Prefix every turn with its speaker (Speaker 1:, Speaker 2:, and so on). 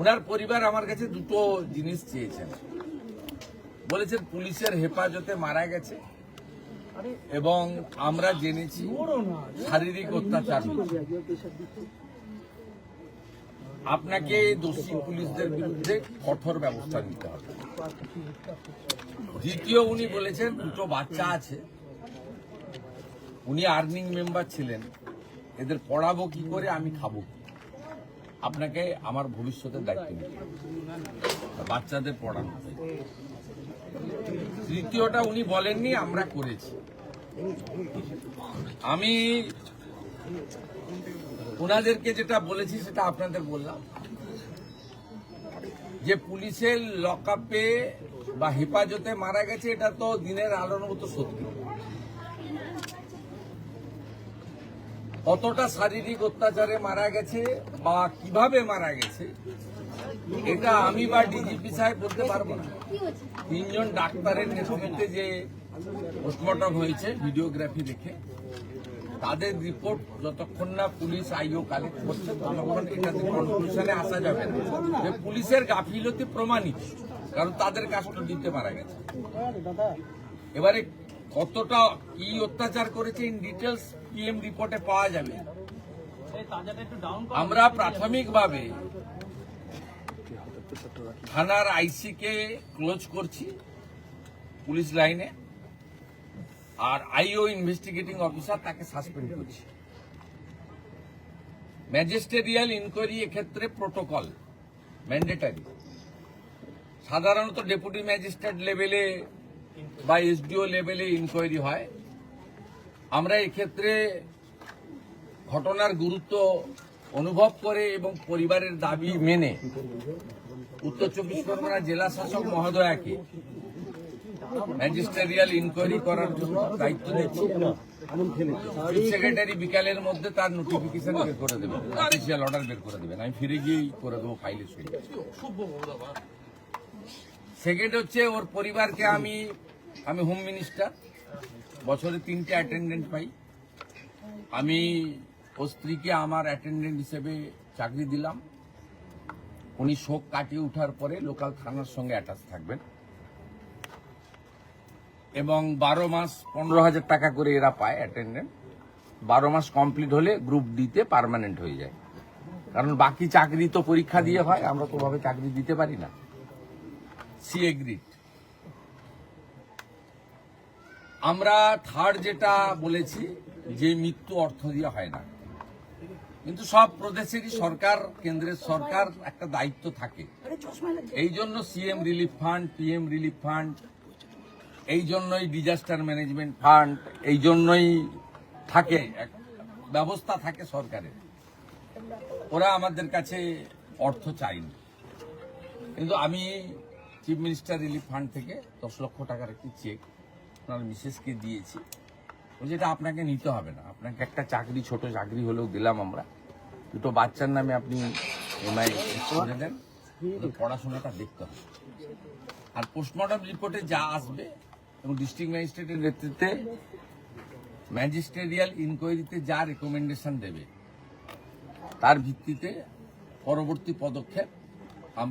Speaker 1: ওনার পরিবার আমার কাছে দুটো জিনিস চেয়েছেন। বলেছেন পুলিশের হেফাজতে মারা গেছে এবং আমরা জেনেছি শারীরিক অত্যাচার হয়েছে। আপনাকে দোষী পুলিশদের বিরুদ্ধে কঠোর ব্যবস্থা নিতে হবে। দ্বিতীয়, উনি বলেছেন দুটো বাচ্চা আছে, উনি আর্নিং মেম্বার ছিলেন, এদের পড়াবো কি করে, আমি খাবো কি? আপনাকে আমার ভবিষ্যতের দায়িত্ব নিতে হবে, বাচ্চাদের পড়ানো। তৃতীয়টা উনি বলেননি, আমরা করেছি। আমি ওনাদেরকে যেটা বলেছি সেটা আপনাদের বললাম, যে পুলিশের লকআপে বা হেফাজতে মারা গেছে, এটা তো দিনের আলোর মতো সত্যি। কতটা শারীরিক অত্যাচারে মারা গেছে বা কিভাবে মারা গেছে, এটা আমি বা ডিজিপি সাহেব বলতে পারবো না। তিনজন ডাক্তারের নেতৃত্বে যে পোস্টমর্টম হয়েছে ভিডিওগ্রাফি দেখে, তাদের রিপোর্ট যতক্ষণ না পুলিশ আইও কালেক্ট করছে ততক্ষণ এটাতে কনক্লুশনে আসা যাবে না যে পুলিশের গাফিলতি প্রমাণিত, কারণ তাদের কাস্টডিতে মারা গেছে। এবারে কতটা কি অত্যাচার করেছে ইন ডিটেলস পিএম রিপোর্টে পাওয়া যাবে। আমরা প্রাথমিকভাবে থানার আইসি কে ক্লোজ করছি পুলিশ লাইনে, আর আইও ইনভেস্টিগেটিং অফিসার তাকে সাসপেন্ড করছি। ম্যাজিস্ট্রিয়াল ইনকোয়ারি এক্ষেত্রে প্রোটোকল ম্যান্ডেটারি। সাধারণত ডেপুটি ম্যাজিস্ট্রেট লেভেলে বা এসডিও লেভেলে ইনকোয়ারি হয়। আমরা এক্ষেত্রে ঘটনার গুরুত্ব অনুভব করে এবং পরিবারের দাবি মেনে উত্তর চব্বিশ পরগনা জেলা শাসক মহোদয়াকে ম্যাজিস্ট্রিয়াল ইনকোয়ারি করার জন্য দায়িত্ব দিচ্ছি। চিফ সেক্রেটারি বিকালের মধ্যে তার নোটিফিকেশন বের করে দেবেন, অফিসিয়াল অর্ডার বের করে দেবেন। আমি ফিরে গিয়েই করে দেবো ফাইলে সই। সেকেন্ড হচ্ছে, ওর পরিবারকে আমি হোম মিনিস্টার, বছরে 3টে অ্যাটেন্ডেন্ট পাই। আমি ওর স্ত্রীকে আমার অ্যাটেন্ডেন্ট হিসেবে চাকরি দিলাম। উনি শোক কাটিয়ে ওঠার পরে লোকাল থানার সঙ্গে অ্যাটাচ থাকবেন এবং 12 মাস 15,000 টাকা করে এরা পায় অ্যাটেন্ডেন্ট। 12 মাস কমপ্লিট হলে গ্রুপ ডিতে পার্মানেন্ট হয়ে যায়, কারণ বাকি চাকরি তো পরীক্ষা দিয়ে হয়, আমরা তো ভাবে চাকরি দিতে পারি না। C agreed. আমরা থার্ড যেটা বলেছি, যে মৃত্যু অর্থ দিয়ে হয় না, কিন্তু সব প্রদেশেরই সরকার, কেন্দ্রের সরকার একটা দায়িত্ব থাকে। এই জন্য CM relief fund, PM relief fund, এই জন্যই ডিজাস্টার ম্যানেজমেন্ট ফান্ড, এই জন্যই থাকে, ব্যবস্থা থাকে সরকারের। ওরা আমাদের কাছে অর্থ চায়নি, কিন্তু আমি চিফ মিনিস্টার রিলিফ ফান্ড থেকে 10 লক্ষ টাকার একটি চেক আপনার মিসেসকে দিয়েছি। যেটা আপনাকে নিতে হবে না, আপনাকে একটা চাকরি, ছোট চাকরি হলেও দিলাম আমরা। দুটো বাচ্চার নামে আপনি এমআই করে দেন, পড়াশোনাটা দেখতে হবে। আর পোস্টমর্টম রিপোর্টে যা আসবে এবং ডিস্ট্রিক্ট ম্যাজিস্ট্রেটের নেতৃত্বে ম্যাজিস্ট্রিয়াল ইনকোয়ারিতে যা রেকমেন্ডেশন দেবে, তার ভিত্তিতে পরবর্তী পদক্ষেপ